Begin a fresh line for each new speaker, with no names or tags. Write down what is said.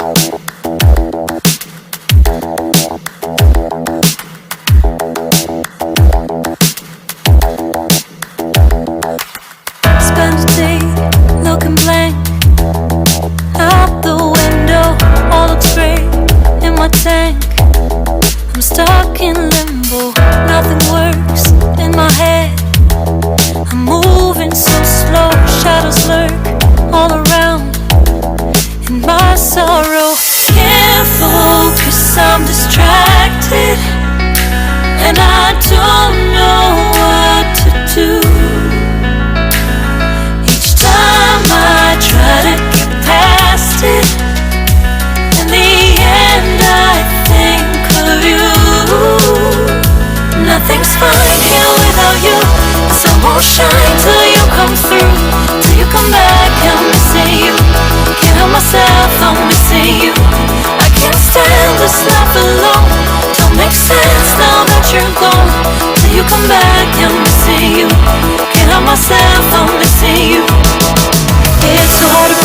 Spend a day looking blank out the window, all looks great in my tank. I'm stuck in limbo, nothing works in my head. I'm moving so slow, shadows lurk all around. In my sorrow, can't focus, I'm distracted, and I don't know what to do. Each time I try to get past it, in the end I think of you. Nothing's fine here without you. The sun won't shine till you come through. Till you come back, I'm missing you. Can't help myself, I'm missing you. I can't stand this life alone. Don't make sense now that you're gone. Till you come back, I'm missing you. Can't help myself, I'm missing you. It's so hard to